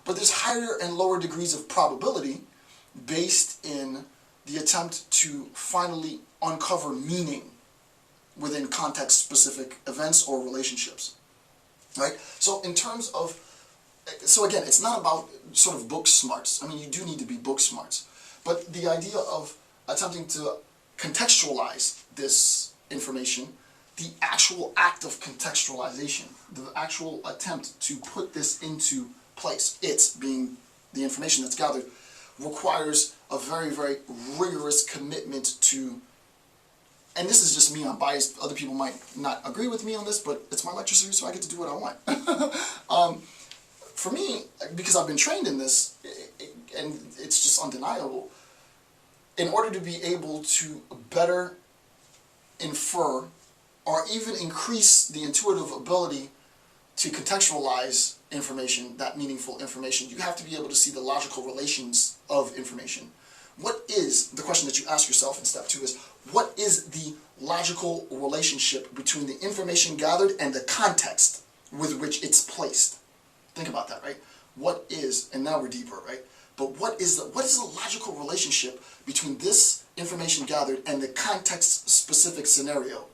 but there's higher and lower degrees of probability based in the attempt to finally uncover meaning within context-specific events or relationships, right? So in terms of, so again, it's not about sort of book smarts. I mean, you do need to be book smarts, but the idea of attempting to contextualize this information, the actual act of contextualization, the actual attempt to put this into place, it being the information that's gathered, requires a very, very rigorous commitment to, and this is just me, I'm biased, other people might not agree with me on this, but it's my lecture series, so I get to do what I want. For me, because I've been trained in this, and it's just undeniable, in order to be able to better infer or even increase the intuitive ability to contextualize information, that meaningful information, you have to be able to see the logical relations of information. What is, the question that you ask yourself in step 2 is, what is the logical relationship between the information gathered and the context with which it's placed? Think about that, right? What is, and now we're deeper, right? But what is the logical relationship between this information gathered and the context-specific scenario,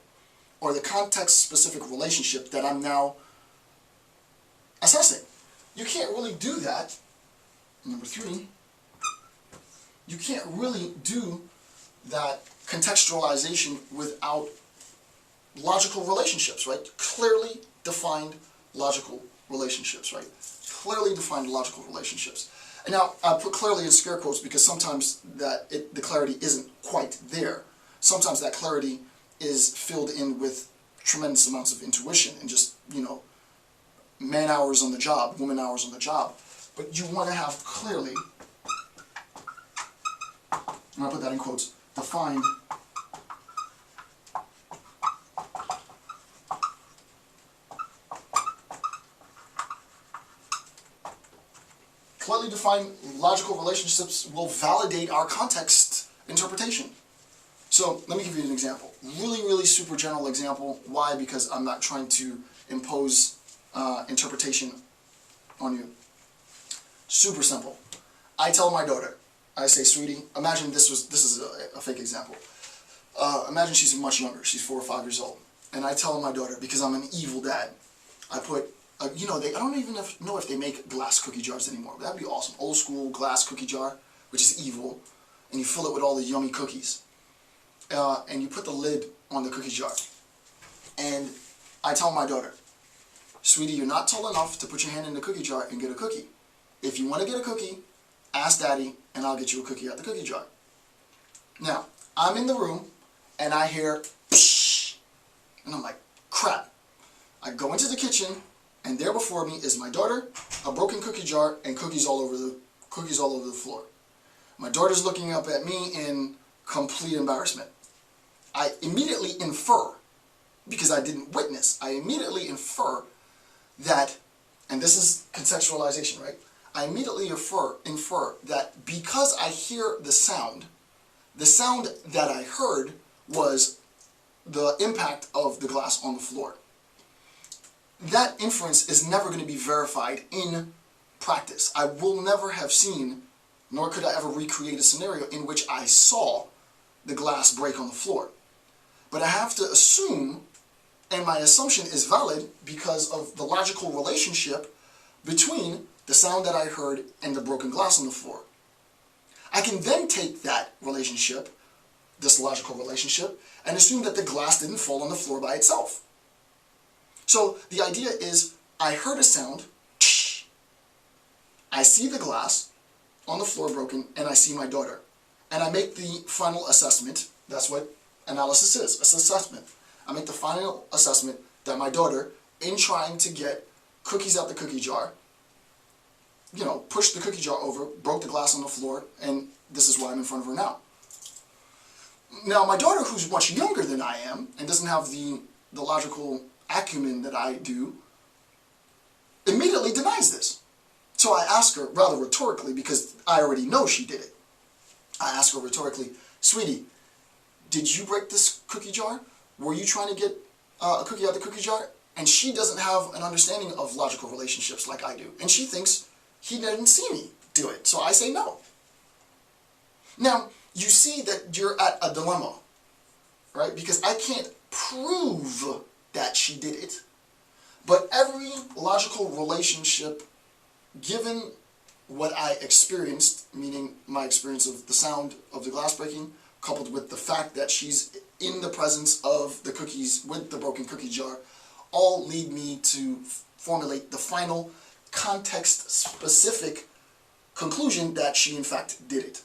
or the context-specific relationship that I'm now assessing? You can't really do that. Number 3, you can't really do that contextualization without logical relationships, right? Clearly defined logical relationships, right? Clearly defined logical relationships. And now, I put clearly in scare quotes because sometimes the clarity isn't quite there. Sometimes that clarity is filled in with tremendous amounts of intuition and just, you know, man hours on the job, woman hours on the job. But you want to have clearly, and I put that in quotes, defined clearly defined logical relationships will validate our context interpretation. So let me give you an example. Really, really super general example. Why? Because I'm not trying to impose interpretation on you. Super simple. I tell my daughter, I say, sweetie, imagine this is a fake example. Imagine she's much younger, she's 4 or 5 years old. And I tell my daughter, because I'm an evil dad, I put, you know, I don't even know if they make glass cookie jars anymore. That'd be awesome. Old school glass cookie jar, which is evil. And you fill it with all the yummy cookies. And you put the lid on the cookie jar. And I tell my daughter, sweetie, you're not tall enough to put your hand in the cookie jar and get a cookie. If you want to get a cookie, ask Daddy, and I'll get you a cookie out the cookie jar. Now, I'm in the room, and I hear, psh, and I'm like, crap. I go into the kitchen, and there before me is my daughter, a broken cookie jar, and cookies all over the floor. My daughter's looking up at me in complete embarrassment. I immediately infer, because I didn't witness, I immediately infer that, and this is contextualization, right? I immediately infer that because I hear the sound that I heard was the impact of the glass on the floor. That inference is never going to be verified in practice. I will never have seen, nor could I ever recreate a scenario in which I saw the glass break on the floor. But I have to assume, and my assumption is valid because of the logical relationship between the sound that I heard and the broken glass on the floor. I can then take that relationship, this logical relationship, and assume that the glass didn't fall on the floor by itself. So the idea is, I heard a sound, I see the glass on the floor broken, and I see my daughter. And I make the final assessment. That's what analysis is, it's assessment. I make the final assessment that my daughter, in trying to get cookies out the cookie jar, you know, pushed the cookie jar over, broke the glass on the floor, and this is why I'm in front of her now. Now, my daughter, who's much younger than I am, and doesn't have the logical acumen that I do, immediately denies this. So I ask her, rather rhetorically, because I already know she did it, I ask her rhetorically, sweetie, did you break this cookie jar? Were you trying to get a cookie out the cookie jar? And she doesn't have an understanding of logical relationships like I do. And she thinks, he didn't see me do it, so I say no. Now, you see that you're at a dilemma, right? Because I can't prove that she did it, but every logical relationship, given what I experienced, meaning my experience of the sound of the glass breaking, coupled with the fact that she's in the presence of the cookies with the broken cookie jar, all lead me to formulate the final context-specific conclusion that she in fact did it.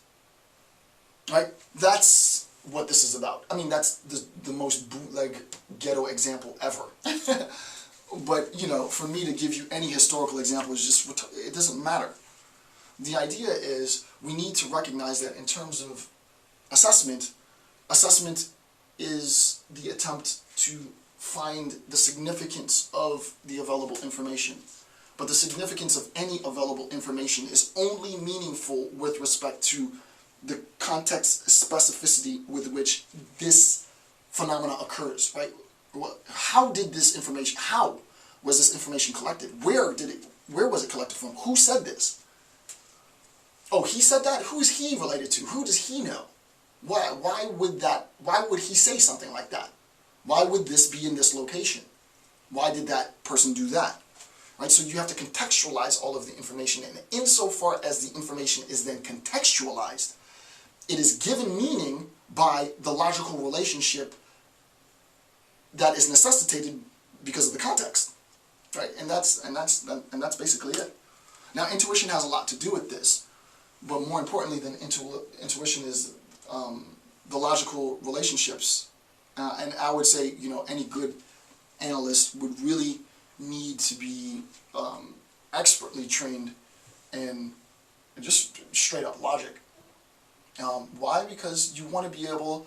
Right? That's what this is about. I mean, that's the most bootleg ghetto example ever. But, you know, for me to give you any historical example is just, it doesn't matter. The idea is we need to recognize that in terms of assessment, assessment is the attempt to find the significance of the available information. But the significance of any available information is only meaningful with respect to the context specificity with which this phenomena occurs, right? How did this information, how was this information collected? Where was it collected from? Who said this? Oh, he said that? Who is he related to? Who does he know? Why would he say something like that? Why would this be in this location? Why did that person do that? Right? So you have to contextualize all of the information, and insofar as the information is then contextualized, it is given meaning by the logical relationship that is necessitated because of the context, right? And that's basically it. Now, intuition has a lot to do with this, but more importantly than intuition is the logical relationships. And I would say, you know, any good analyst would really need to be expertly trained in just straight up logic. Why? Because you want to be able,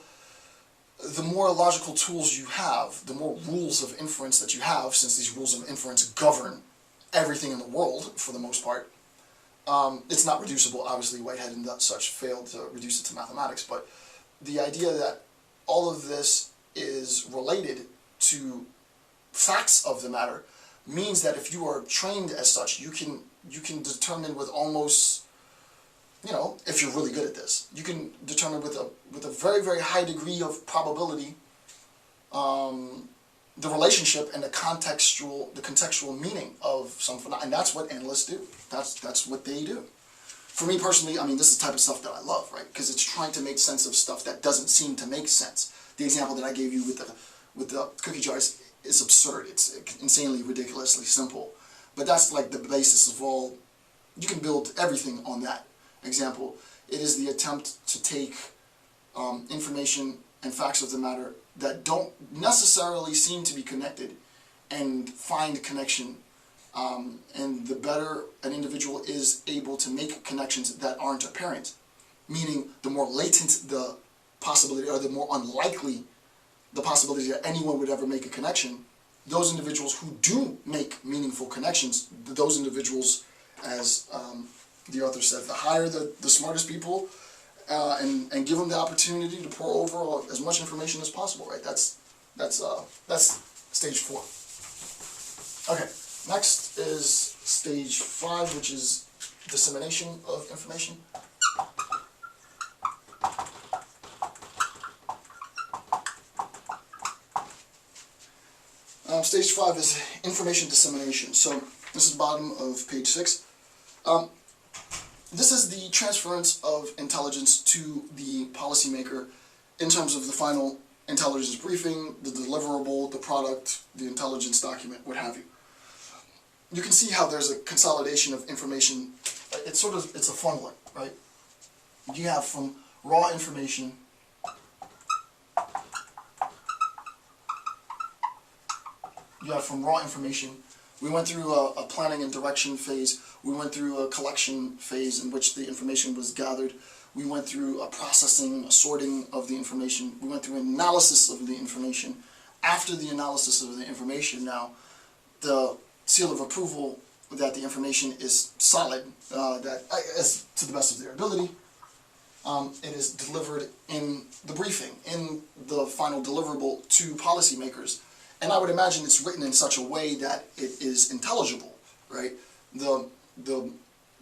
the more logical tools you have, the more rules of inference that you have, since these rules of inference govern everything in the world for the most part. It's not reducible, obviously. Whitehead and such failed to reduce it to mathematics, but the idea that all of this is related to facts of the matter means that if you are trained as such, you can determine with almost, you know, if you're really good at this, you can determine with a very, very high degree of probability the relationship and the contextual meaning of some phenomenon, and that's what analysts do. That's what they do. For me personally, I mean, this is the type of stuff that I love, right? Because it's trying to make sense of stuff that doesn't seem to make sense. The example that I gave you with the cookie jars is absurd. It's insanely, ridiculously simple. But that's like the basis of all. You can build everything on that example. It is the attempt to take information and facts of the matter that don't necessarily seem to be connected and find connection. And the better an individual is able to make connections that aren't apparent, meaning the more latent the possibility, or the more unlikely the possibility that anyone would ever make a connection, those individuals who do make meaningful connections, those individuals, as the author said, the higher the smartest people, and give them the opportunity to pour over as much information as possible, right? That's stage 4. Okay, next is stage 5, which is dissemination of information. Stage 5 is information dissemination. So this is bottom of page 6. This is the transference of intelligence to the policymaker in terms of the final intelligence briefing, the deliverable, the product, the intelligence document, what have you. You can see how there's a consolidation of information. It's a funneling, right? You have from raw information we went through a planning and direction phase. We went through a collection phase in which the information was gathered. We went through a processing, a sorting of the information. We went through analysis of the information. After the analysis of the information, now, the seal of approval that the information is solid, that as to the best of their ability, it is delivered in the briefing, in the final deliverable to policymakers. And I would imagine it's written in such a way that it is intelligible, right? The